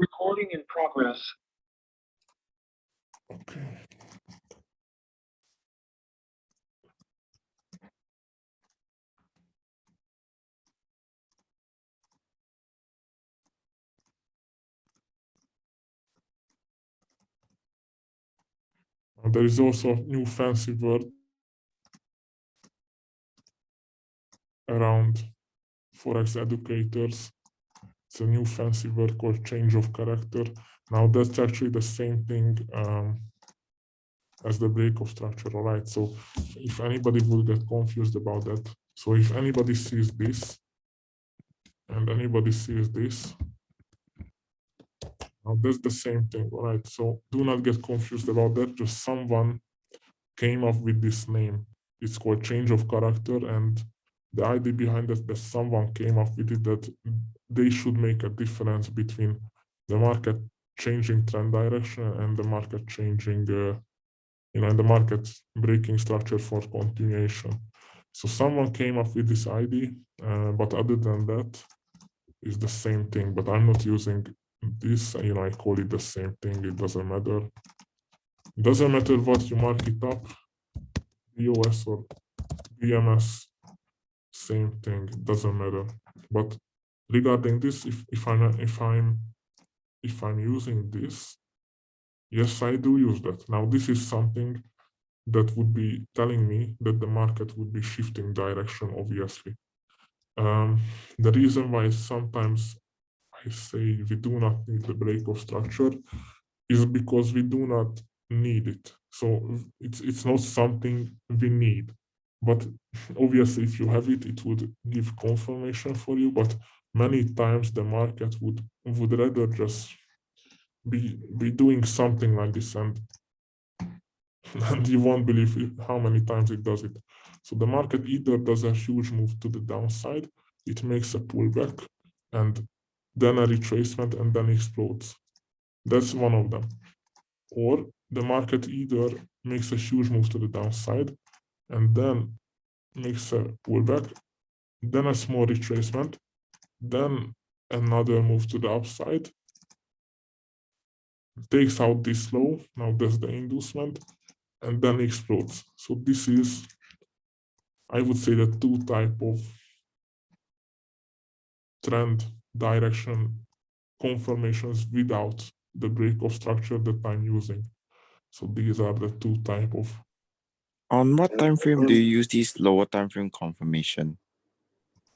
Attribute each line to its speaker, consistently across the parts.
Speaker 1: Recording in progress.
Speaker 2: Okay. There is also a new fancy word around Forex educators. It's a new fancy word called change of character. Now that's actually the same thing as the break of structure, all right? So if anybody would get confused about that, so if anybody sees this and anybody sees this, now that's the same thing, all right? So do not get confused about that. Just someone came up with this name. It's called change of character, and the idea behind it that someone came up with it that they should make a difference between the market changing trend direction and the market changing, and the market breaking structure for continuation. So someone came up with this idea, but other than that, it's the same thing. But I'm not using this. I call it the same thing. It doesn't matter. It doesn't matter what you mark it up, BOS or BMS, same thing. It doesn't matter. But regarding this, if I'm using this, yes, I do use that. Now this is something that would be telling me that the market would be shifting direction, obviously. The reason why sometimes I say we do not need the break of structure is because we do not need it. So it's not something we need. But obviously, if you have it, it would give confirmation for you. But many times the market would rather just be doing something like this, and you won't believe how many times it does it. So the market either does a huge move to the downside, it makes a pullback, and then a retracement, and then explodes. That's one of them. Or the market either makes a huge move to the downside, and then makes a pullback, then a small retracement, then another move to the upside, takes out this low, now that's the inducement, and then explodes. So this is, I would say, the two type of trend direction confirmations without the break of structure that I'm using. So these are the two type of.
Speaker 3: On what time frame do you use this lower time frame confirmation?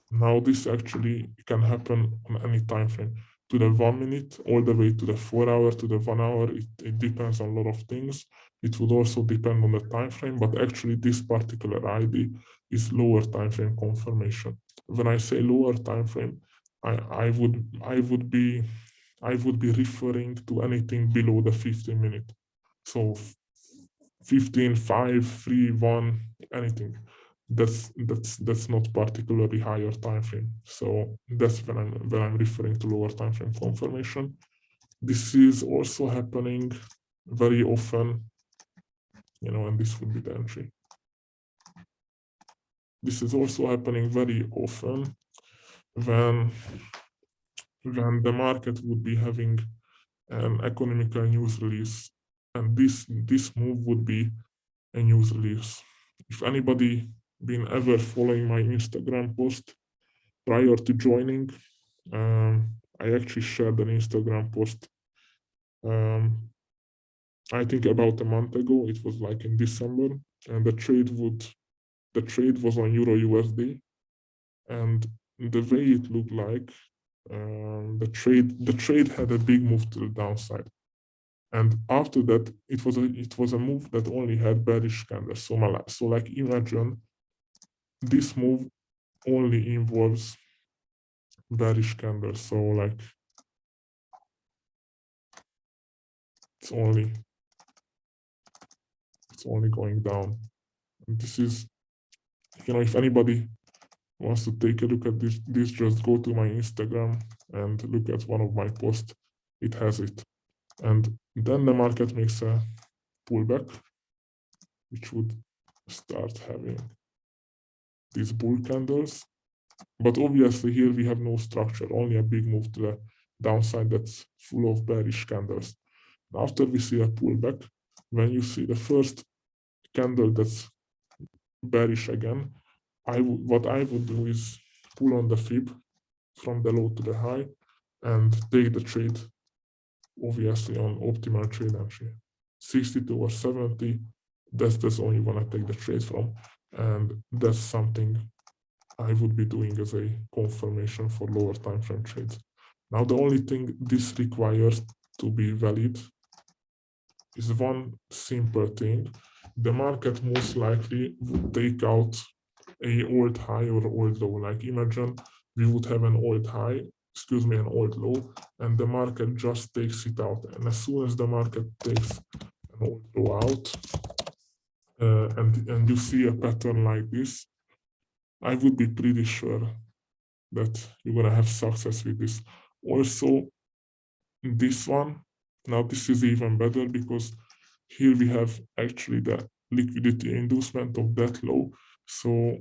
Speaker 2: Now this actually can happen on any time frame, to the 1 minute, all the way to the 4 hour, to the 1 hour. It depends on a lot of things. It would also depend on the time frame, but actually this particular ID is lower time frame confirmation. When I say lower time frame, I would be referring to anything below the 15 minute. So 15, 5, 3, 1, anything. That's not particularly higher time frame. So that's when I'm referring to lower time frame confirmation. This is also happening very often, and this would be the entry. This is also happening very often when the market would be having an economical news release, and this move would be a news release. If anybody been ever following my Instagram post prior to joining, I actually shared an Instagram post, I think about a month ago. It was like in December, and the trade was on Euro USD, and the way it looked like, the trade had a big move to the downside, and after that it was a move that only had bearish candles. So like imagine this move only involves bearish candles. So like it's only going down. And this is, if anybody wants to take a look at this, just go to my Instagram and look at one of my posts. It has it. And then the market makes a pullback, which would start having these bull candles. But obviously here we have no structure, only a big move to downside that's full of bearish candles. After we see a pullback, when you see the first candle that's bearish again, what I would do is pull on the fib from the low to the high and take the trade, obviously on optimal trade entry. 62 or 70, that's the zone you want to take the trade from, and that's something I would be doing as a confirmation for lower time frame trades. Now the only thing this requires to be valid is one simple thing. The market most likely would take out a old high or old low. Like imagine we would have an old high, an old low, and the market just takes it out. And as soon as the market takes an old low out, and you see a pattern like this, I would be pretty sure that you're gonna have success with this. Also, this one, now this is even better because here we have actually the liquidity inducement of that low. So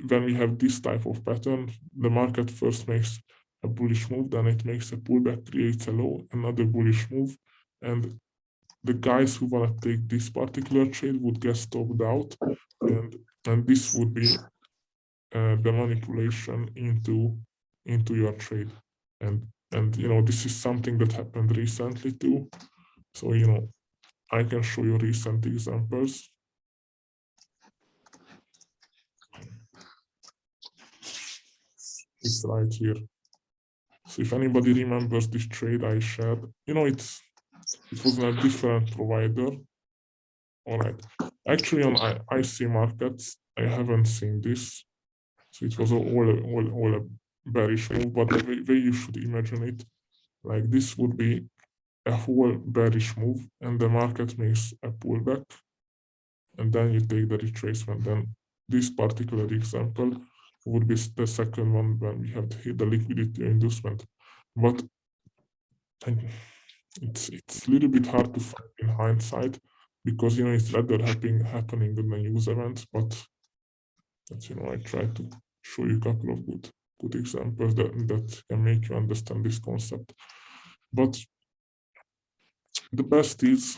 Speaker 2: when we have this type of pattern, the market first makes a bullish move, then it makes a pullback, creates a low, another bullish move, and the guys who want to take this particular trade would get stopped out, and this would be the manipulation into your trade. And this is something that happened recently too. So I can show you recent examples. It's right here. So if anybody remembers this trade I shared, it was on a different provider. All right. Actually, on IC markets, I haven't seen this. So it was all a bearish move, but the way you should imagine it, like this would be a whole bearish move, and the market makes a pullback, and then you take the retracement. Then this particular example would be the second one when we have hit the liquidity inducement. But it's a little bit hard to find in hindsight because it's rather happening in the news events. But I try to show you a couple of good examples that can make you understand this concept. But the best is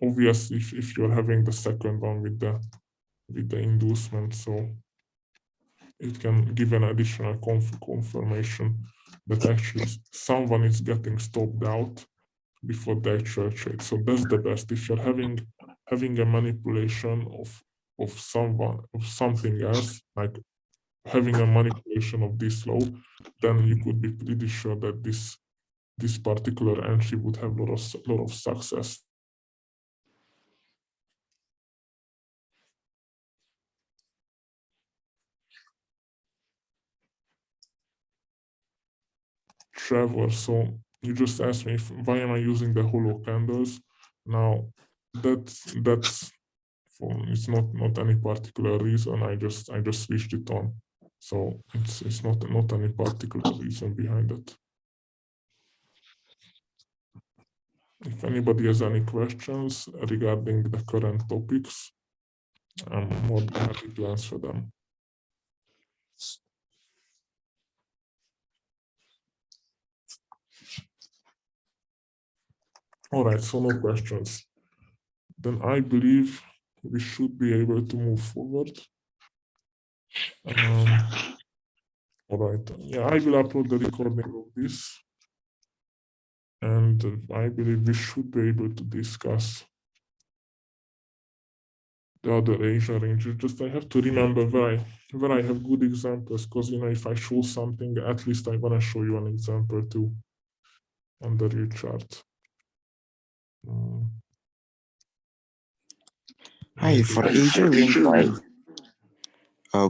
Speaker 2: obviously if you're having the second one with the inducement, so it can give an additional confirmation that actually someone is getting stopped out before the actual trade. So that's the best. If you're having a manipulation of something else, like having a manipulation of this low, then you could be pretty sure that this particular entry would have a lot of success. Trevor, so you just asked me why am I using the hollow candles. Now that's it's not any particular reason. I just switched it on, so it's not any particular reason behind it. If anybody has any questions regarding the current topics, I'm more than happy to answer them. All right, so no questions. Then I believe we should be able to move forward. All right, yeah, I will upload the recording of this, and I believe we should be able to discuss the other Asia ranges. Just I have to remember where I have good examples, because if I show something, at least I want to show you an example too on the real chart.
Speaker 3: Hi, for the Asia range, right?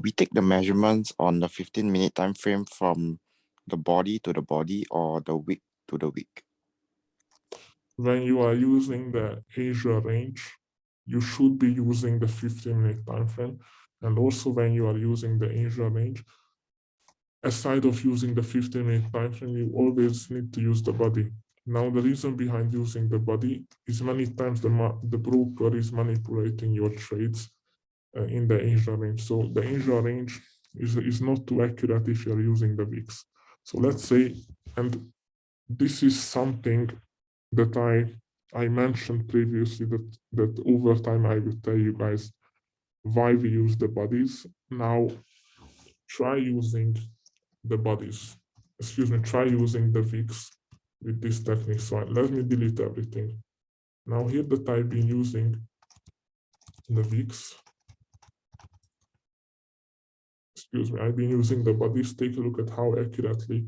Speaker 3: We take the measurements on the 15-minute time frame from the body to the body or the wick to the wick.
Speaker 2: When you are using the Asia range, you should be using the 15-minute time frame. And also when you are using the Asia range, aside of using the 15-minute time frame, you always need to use the body. Now, the reason behind using the body is many times the broker is manipulating your trades in the Asia range. So the Asia range is not too accurate if you're using the wicks. So let's say, and this is something that I mentioned previously, that over time I will tell you guys why we use the bodies. Now try using the bodies. Excuse me, try using the wicks with this technique. So let me delete everything. Now here that I've been using the wicks, excuse me, I've been using the bodies. Take a look at how accurately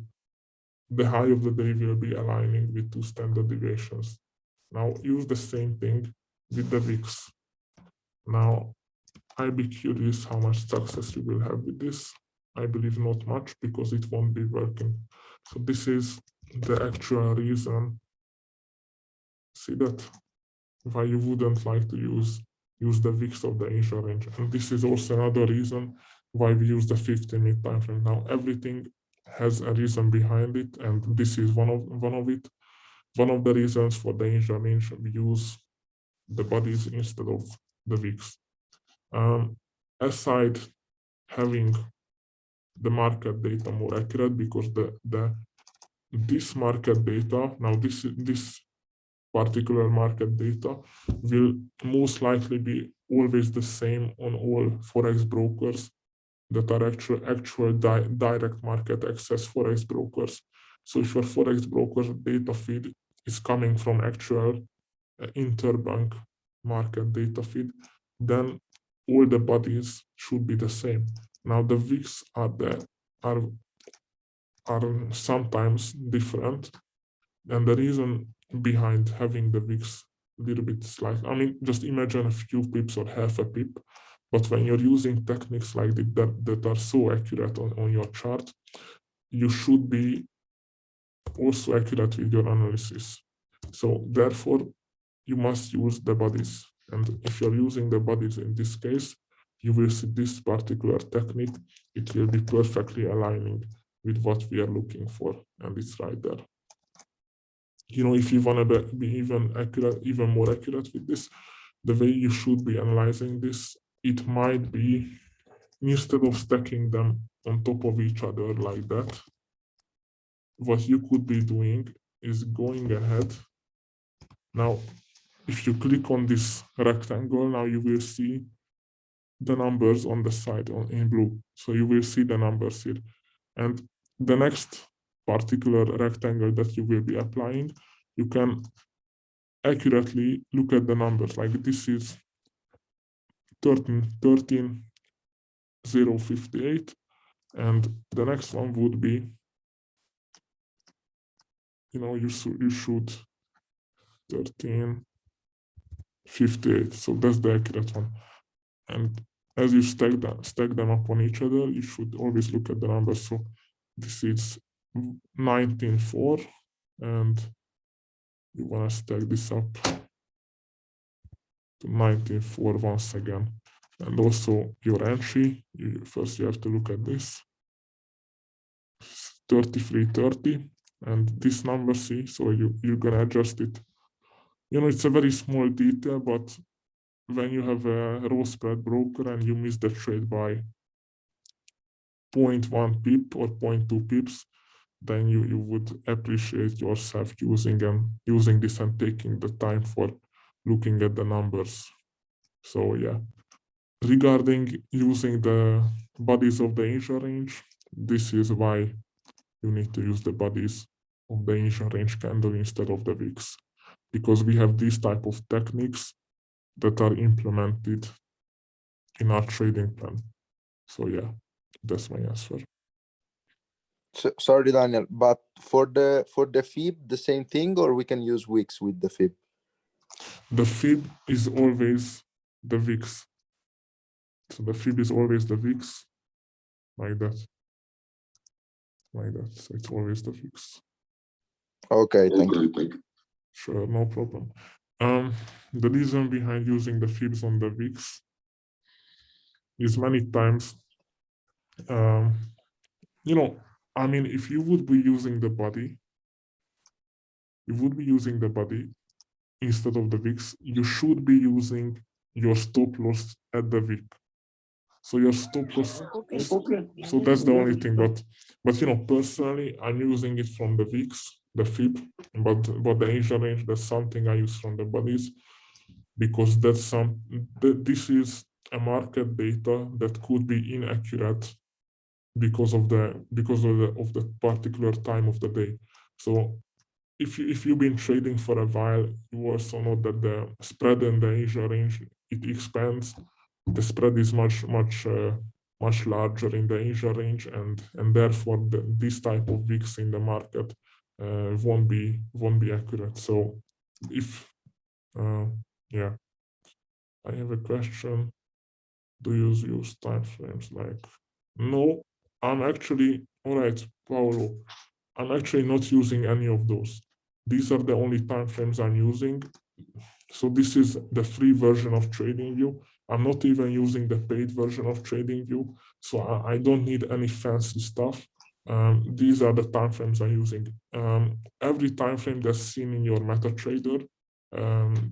Speaker 2: the high of the day will be aligning with 2 standard deviations. Now use the same thing with the wicks. Now I'd be curious how much success you will have with this. I believe not much, because it won't be working. So this is the actual reason. See that? Why you wouldn't like to use the wicks of the Asian range. And this is also another reason why we use the 15-minute time frame. Now everything has a reason behind it, and this is one of it. One of the reasons for the Asian range we use the bodies instead of the wicks. Aside having the market data more accurate, because this market data, now this particular market data will most likely be always the same on all forex brokers that are actual direct market access forex brokers. So if your forex broker data feed is coming from actual interbank market data feed, then all the bodies should be the same. Now the wicks are sometimes different, and the reason behind having the wicks a little bit slight, I mean, just imagine a few pips or half a pip, but when you're using techniques like that are so accurate on your chart, you should be also accurate with your analysis. So therefore, you must use the bodies. And if you're using the bodies in this case, you will see this particular technique. It will be perfectly aligning with what we are looking for. And it's right there. You know, if you want to be even more accurate with this, the way you should be analyzing this, it might be, instead of stacking them on top of each other like that, what you could be doing is going ahead. Now, if you click on this rectangle, now you will see the numbers on the side in blue. So you will see the numbers here. And the next particular rectangle that you will be applying, you can accurately look at the numbers. Like this is 13,058. And the next one would be, you know, you should 1358. So that's the accurate one. And as you stack them upon each other, you should always look at the numbers. So this is 19.4, and you want to stack this up to 19.4 once again. And also your entry, first you have to look at this, 33.30, and this number, see, so you're gonna adjust it. You know, it's a very small detail, but when you have a row spread broker and you miss the trade by 0.1 pip or 0.2 pips, then you would appreciate yourself using this and taking the time for looking at the numbers. So yeah, regarding using the bodies of the Asian range, this is why you need to use the bodies of the Asian range candle instead of the wicks, because we have these type of techniques that are implemented in our trading plan. So yeah, that's my answer.
Speaker 1: So, sorry, Daniel, but for the fib, the same thing, or we can use wicks with the fib? The
Speaker 2: fib is always the wicks. So the fib is always the wicks, like that. Like that. So it's always the wicks.
Speaker 1: Okay, thank you.
Speaker 2: Sure, no problem. The reason behind using the fibs on the wicks is many times, you know, I mean, if you would be using the body, instead of the wicks, you should be using your stop loss at the wick. So your stop loss, so that's the only thing. But you know, personally, I'm using it from the weeks, the fib, but the Asia range, that's something I use from the bodies, because this is a market data that could be inaccurate because of the particular time of the day. So if you've been trading for a while, you also know that the spread in the Asia range, it expands. The spread is much larger in the Asia range, and therefore this type of wicks in the market won't be accurate. So if yeah, I have a question. Do you use timeframes? Like, no, I'm actually, all right, Paolo, I'm actually not using any of those. These are the only timeframes I'm using. So this is the free version of TradingView. I'm not even using the paid version of TradingView. So I don't need any fancy stuff. These are the timeframes I'm using. Every timeframe that's seen in your MetaTrader,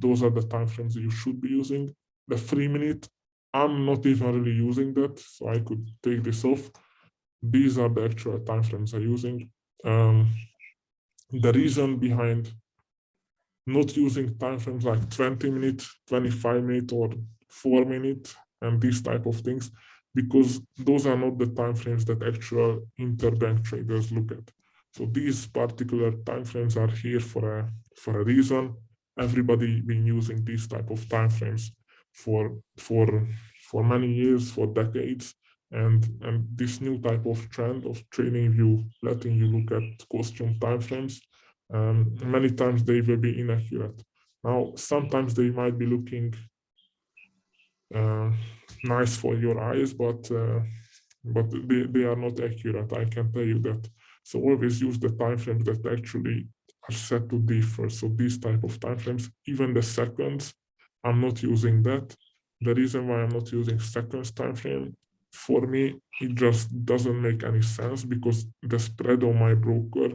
Speaker 2: those are the timeframes you should be using. The 3-minute, I'm not even really using that, so I could take this off. These are the actual timeframes I'm using. The reason behind not using timeframes like 20-minute, 25-minute, or 4-minute, and these type of things, because those are not the timeframes that actual interbank traders look at. So these particular timeframes are here for a reason. Everybody been using these type of timeframes for many years, for decades, and this new type of trend of TradingView letting you look at custom timeframes, many times they will be inaccurate. Now, sometimes they might be looking nice for your eyes, but they are not accurate. I can tell you that. So always use the timeframes that actually are set to differ. So these type of timeframes, even the seconds, I'm not using that. The reason why I'm not using seconds timeframe, for me, it just doesn't make any sense, because the spread on my broker,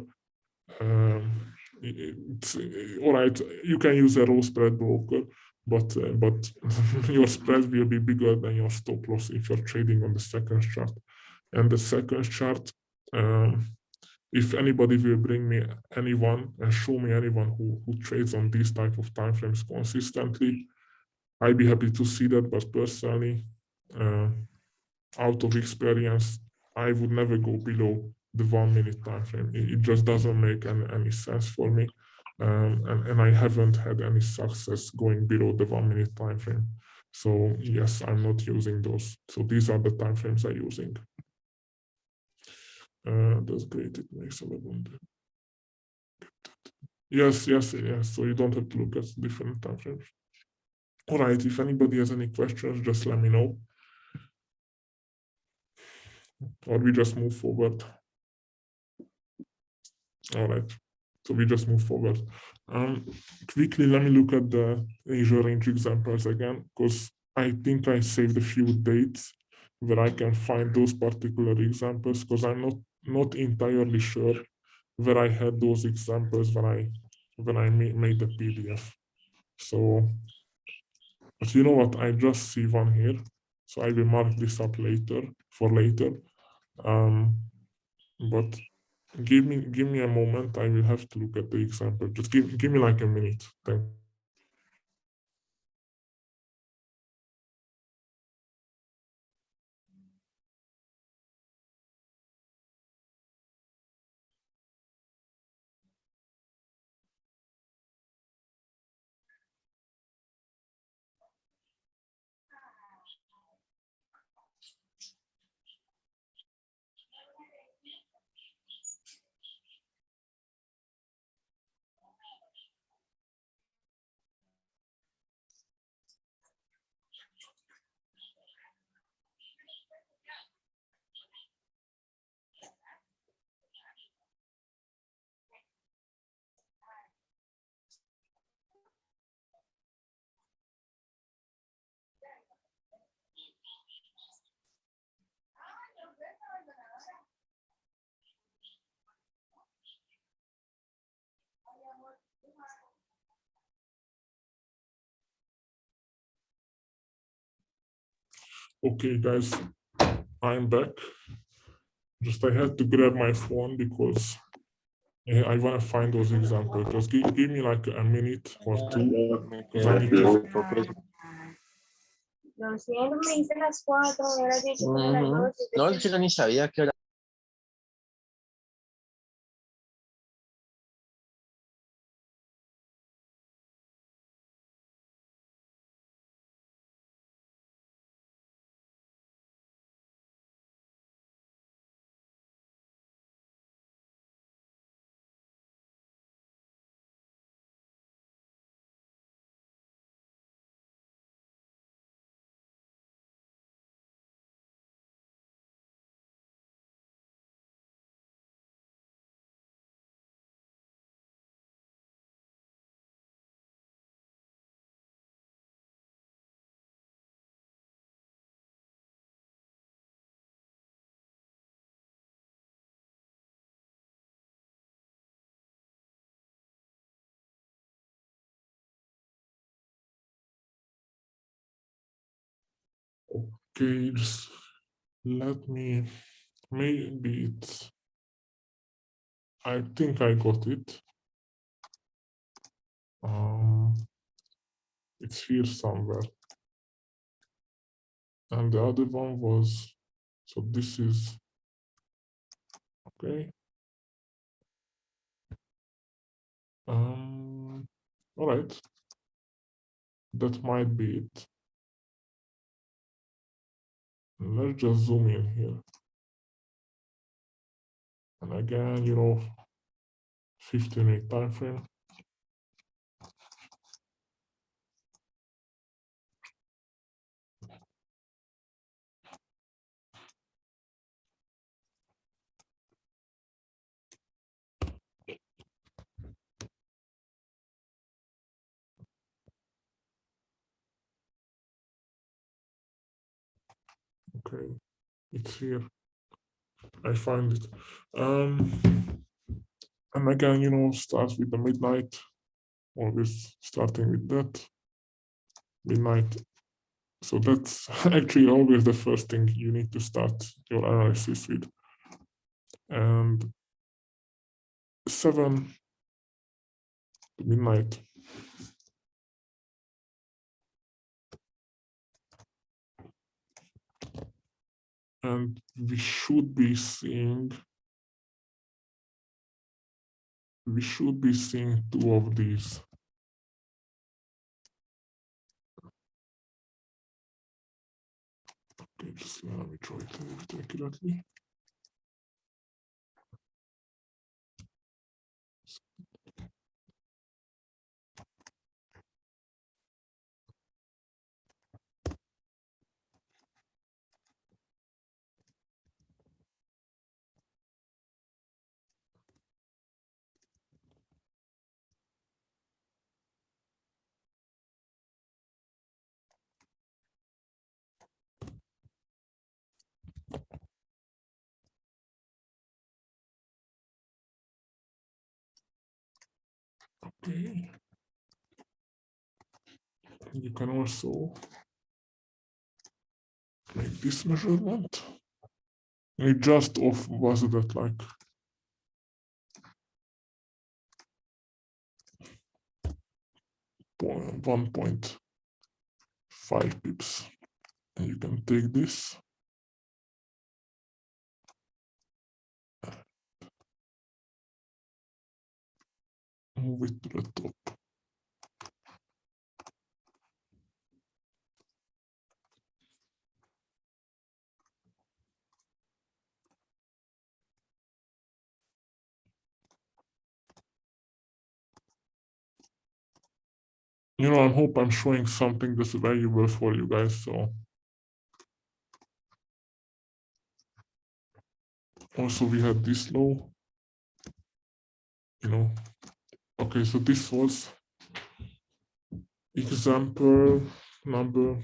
Speaker 2: it's all right. You can use a row spread broker, but your spread will be bigger than your stop loss if you're trading on the second chart. And the second chart, if anybody will bring me anyone and show me anyone who trades on these type of timeframes consistently, I'd be happy to see that. But personally, out of experience, I would never go below the 1-minute time frame. It just doesn't make any sense for me, and I haven't had any success going below the 1-minute time frame. So yes, I'm not using those. So these are the time frames I'm using. That's great. It makes a lot. Yes. So you don't have to look at different time frames. All right. If anybody has any questions, just let me know, or we just move forward. All right, so we just move forward. Quickly, let me look at the Asia range examples again, because I think I saved a few dates where I can find those particular examples, because I'm not entirely sure where I had those examples when I made the PDF. So, but you know what? I just see one here, so I will mark this up later for later. But give me a moment. I will have to look at the example. Just give me like a minute. Thank you. Okay, guys, I'm back. Just I had to grab my phone because I want to find those examples. Just give me like a minute or two because I need to.
Speaker 4: No, si él me dice las 4, ahora tiene que poner las 2.
Speaker 5: No, es que yo ni sabía que era.
Speaker 2: Okay, just let me. Maybe it's. I think I got it. It's here somewhere. And the other one was, so this is, okay. All right. That might be it. Let's just zoom in here. And again, 15-minute time frame. Okay, it's here. I find it. And again, start with the midnight. Always starting with that. Midnight. So that's actually always the first thing you need to start your analysis with. And 7 to midnight. And we should be seeing two of these. Okay, just let me try to do it accurately. Okay. You can also make this measurement. It just off was that like 1.5 pips. And you can take this. Move it to the top. I hope I'm showing something that's valuable for you guys. So also we had this low, okay, so this was example number,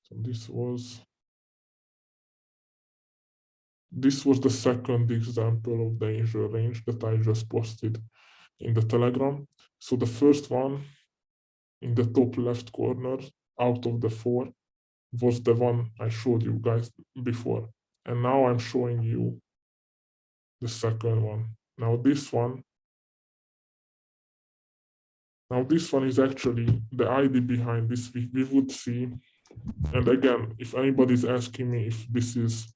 Speaker 2: so this was the second example of danger range that I just posted in the Telegram. So the first one in the top left corner out of the 4 was the one I showed you guys before. And now I'm showing you the second one. Now this one is actually the ID behind this. We would see, and again, if anybody's asking me if this is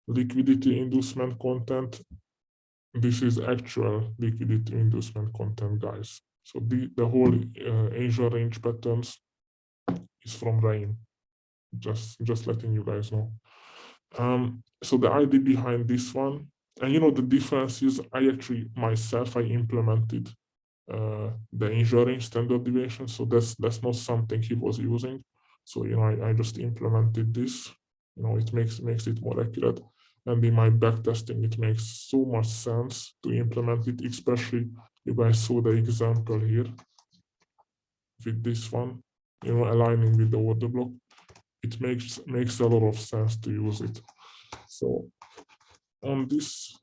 Speaker 2: liquidity inducement content, this is actual liquidity inducement content, guys. So the whole Asia range patterns is from Rain. Just letting you guys know. So the ID behind this one, and you know the difference is I actually myself I implemented the Asia range standard deviation. So that's not something he was using. So you know I just implemented this. You know it makes it more accurate. And in my backtesting, it makes so much sense to implement it, especially you guys saw the example here with this one, you know, aligning with the order block. It makes a lot of sense to use it. So on this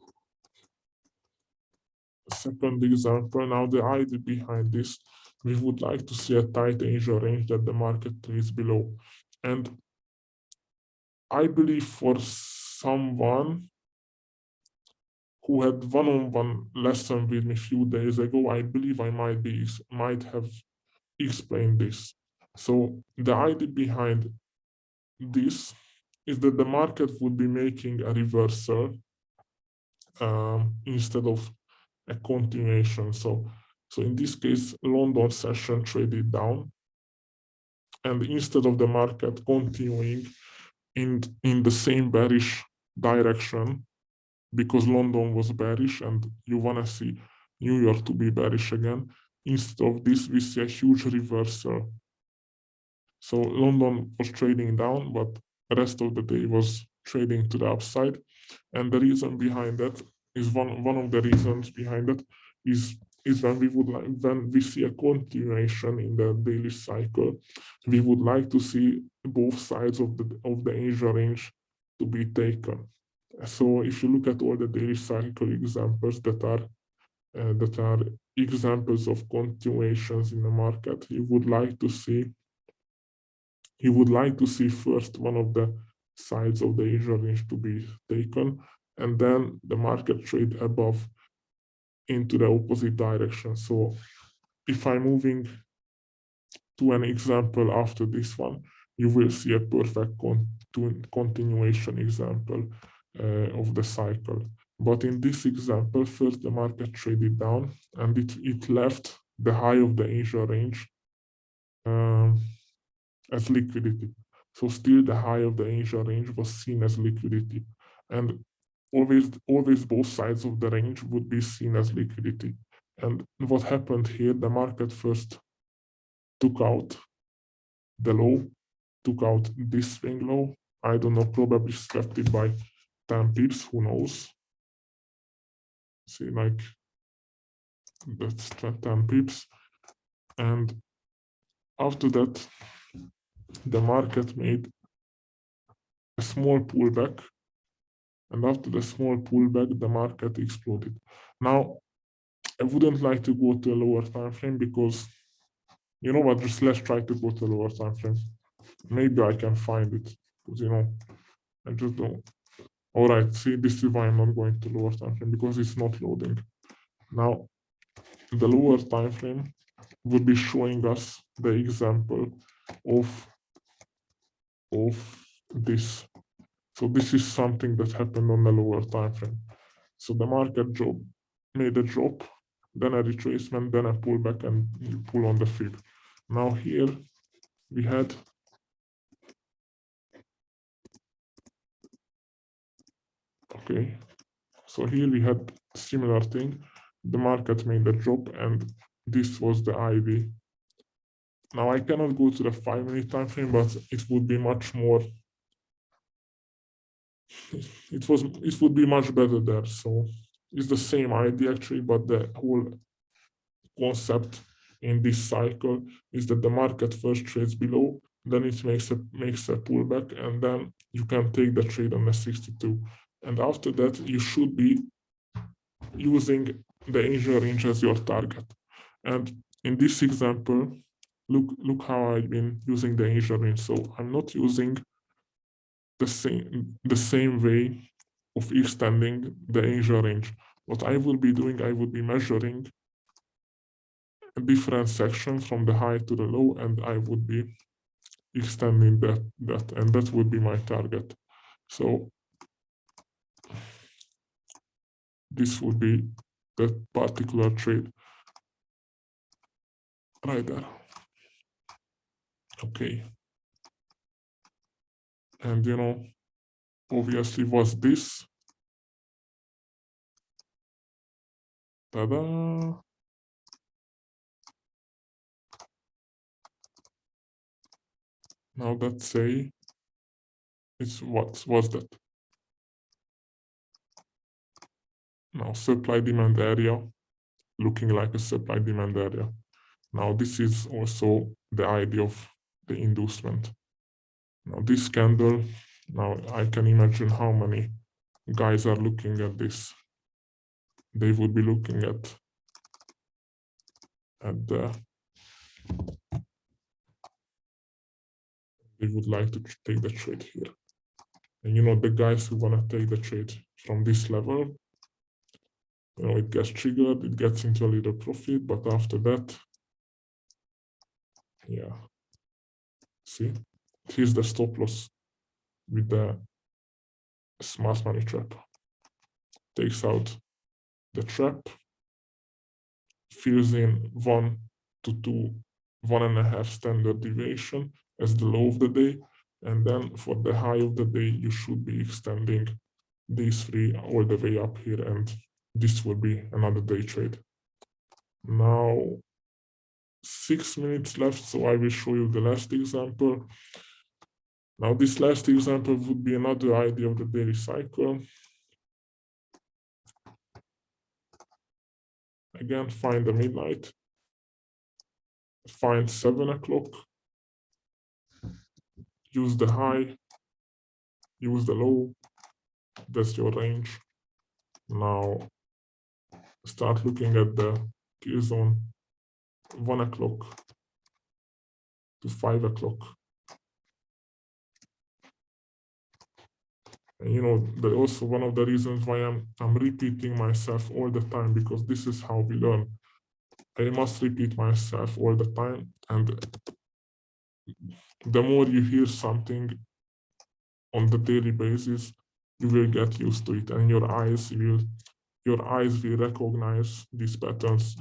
Speaker 2: second example, now the idea behind this, we would like to see a tight Asia range that the market trades below. And I believe for someone who had one-on-one lesson with me a few days ago, I believe I might have explained this. So the idea behind this is that the market would be making a reversal instead of a continuation. So in this case, London session traded down, and instead of the market continuing in the same bearish direction, because London was bearish and you want to see New York to be bearish again, instead of this, we see a huge reversal. So London was trading down, but the rest of the day was trading to the upside. And the reason behind that is one of the reasons behind that is when we see a continuation in the daily cycle, we would like to see both sides of the Asia range to be taken. So if you look at all the daily cycle examples that are examples of continuations in the market, you would like to see first one of the sides of the Asia range to be taken, and then the market trade above into the opposite direction. So if I'm moving to an example after this one, you will see a perfect continuation example of the cycle. But in this example, first the market traded down, and it left the high of the Asia range as liquidity. So still the high of the Asia range was seen as liquidity. And always both sides of the range would be seen as liquidity. And what happened here, the market first took out the low, took out this swing low. I don't know, probably swept it by 10 pips, who knows? See, like, that's 10 pips. And after that, the market made a small pullback. And after the small pullback, the market exploded. Now, I wouldn't like to go to a lower time frame because, you know what, just let's try to go to a lower time frame. Maybe I can find it, because, you know, I just don't. All right, see, this is why I'm not going to lower time frame, because it's not loading. Now, the lower time frame would be showing us the example of this. So this is something that happened on the lower time frame. So the market made a drop, then a retracement, then a pullback, and you pull on the fib. Now here we had okay. So here we had similar thing. The market made a drop, and this was the IV. Now I cannot go to the 5-minute time frame, but it would be much more. It would be much better there. So it's the same idea actually, but the whole concept in this cycle is that the market first trades below, then it makes a pullback, and then you can take the trade on the 62. And after that, you should be using the Asia range as your target. And in this example, look how I've been using the Asian range. So I'm not using the same way of extending the Asian range. What I will be doing, I will be measuring a different section from the high to the low, and I would be extending that, and that would be my target. So this would be that particular trade right there. Okay. And you know, obviously was this. Ta-da! Now let's say it's what was that? Now supply demand area, looking like a supply demand area. Now this is also the idea of the inducement. Now this candle, now I can imagine how many guys are looking at this. They would be looking at the, they would like to take the trade here. And you know, the guys who want to take the trade from this level, you know, it gets triggered, it gets into a little profit, but after that, yeah, see, here's the stop loss with the smart money trap. Takes out the trap, fills in 1 to 2, 1.5 standard deviation as the low of the day, and then for the high of the day, you should be extending these three all the way up here, and this will be another day trade. Now 6 minutes left, so I will show you the last example. Now this last example would be another idea of the daily cycle. Again, find the midnight, find 7 o'clock, use the high, use the low, that's your range. Now start looking at the key zone, 1 o'clock to 5 o'clock. And you know, also one of the reasons why I'm repeating myself all the time, because this is how we learn. I must repeat myself all the time, and the more you hear something on the daily basis, you will get used to it, and your eyes will recognize these patterns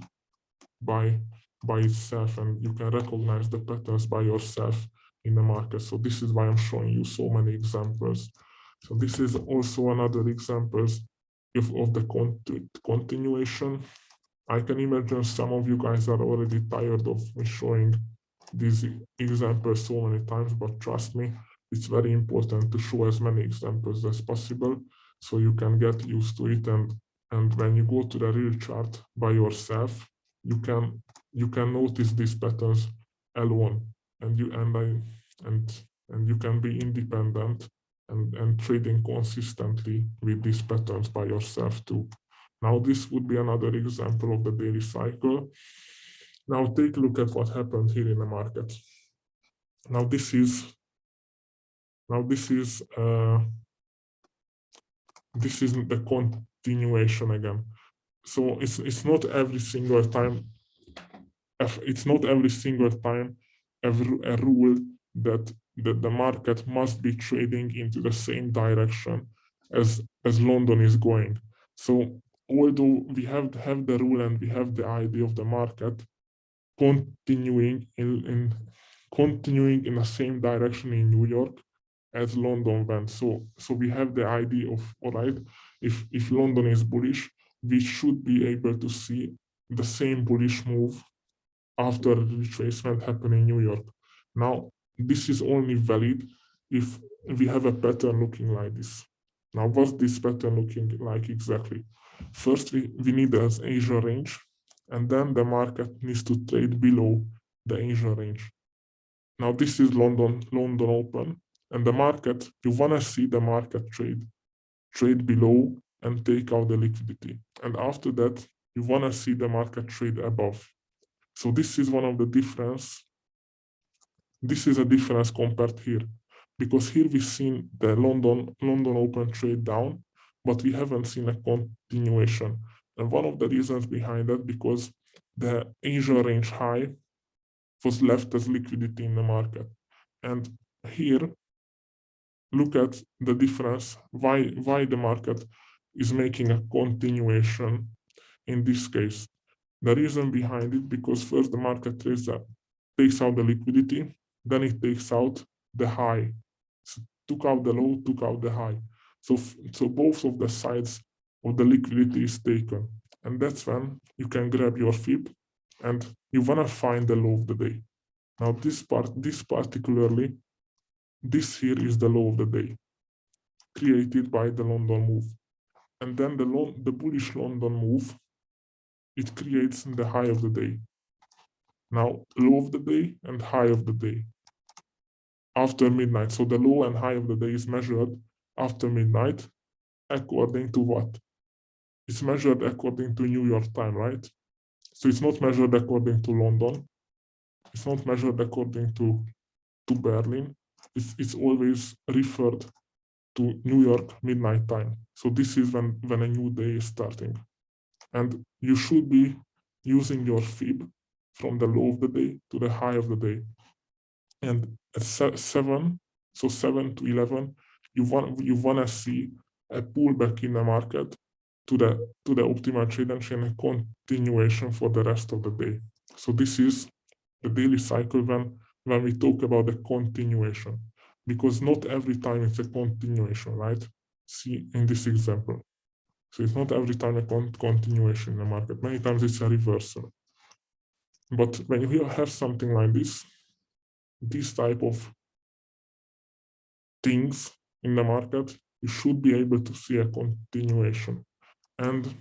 Speaker 2: by itself, and you can recognize the patterns by yourself in the market. So this is why I'm showing you so many examples. So this is also another examples of the continuation. I can imagine some of you guys are already tired of me showing these examples so many times, but trust me, it's very important to show as many examples as possible so you can get used to it, and when you go to the real chart by yourself, you can notice these patterns alone, and you can be independent and trading consistently with these patterns by yourself too. Now this would be another example of the daily cycle. Now take a look at what happened here in the market. Now this is the continuation again. So it's not every single time. It's not every single time a rule that the market must be trading into the same direction as London is going. So although we have the rule and we have the idea of the market continuing in the same direction in New York as London went. So we have the idea of, all right, if London is bullish, we should be able to see the same bullish move after the retracement happened in New York. Now, this is only valid if we have a pattern looking like this. Now, what's this pattern looking like exactly? First, we need an Asia range, and then the market needs to trade below the Asia range. Now, this is London open, and the market, you want to see the market trade below and take out the liquidity. And after that, you want to see the market trade above. So this is one of the difference this is a difference compared here, because here we've seen the London open trade down, but we haven't seen a continuation. And one of the reasons behind that, because the Asia range high was left as liquidity in the market. And here, look at the difference, why the market is making a continuation in this case. The reason behind it, because first the market takes out the liquidity, then it takes out the high. So took out the low, took out the high. So both of the sides of the liquidity is taken. And that's when you can grab your fib and you want to find the low of the day. Now this particularly, this here is the low of the day created by the London move. And then the bullish London move, it creates the high of the day. Now, low of the day and high of the day after midnight. So the low and high of the day is measured after midnight according to what? It's measured according to New York time, right? So it's not measured according to London. It's not measured according to Berlin. It's always referred to New York midnight time. So this is when a new day is starting. And you should be using your fib from the low of the day to the high of the day. And at 7, so 7 to 11, you want to see a pullback in the market to the optimal trade and a continuation for the rest of the day. So this is the daily cycle when we talk about the continuation, because not every time it's a continuation, right? See in this example. So it's not every time a continuation in the market. Many times it's a reversal. But when you have something like this type of things in the market, you should be able to see a continuation. And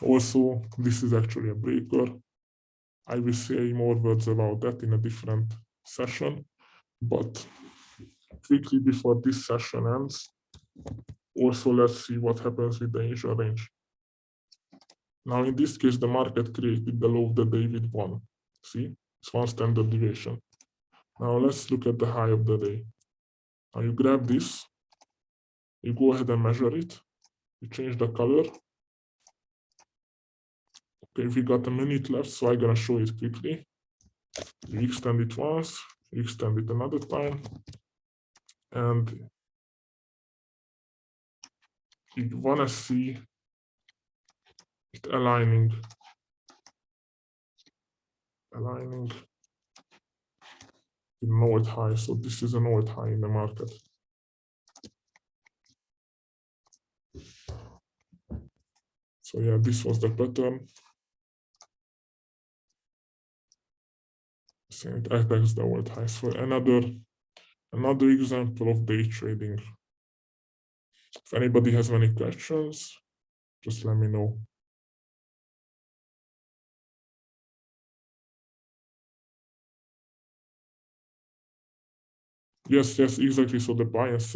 Speaker 2: also, this is actually a breaker. I will say more words about that in a different session. But quickly before this session ends, also let's see what happens with the Asia range. Now, in this case, the market created the low of the day with 1. See, it's 1 standard deviation. Now, let's look at the high of the day. Now, you grab this, you go ahead and measure it, you change the color. Okay, we got a minute left, so I'm going to show it quickly. You extend it once, you extend it another time, and you want to see it aligning in node high. So this is a node high in the market. So yeah, this was the pattern. So it attacks the node high. So another example of day trading. If anybody has any questions, just let me know. Yes, exactly. So the buy and sell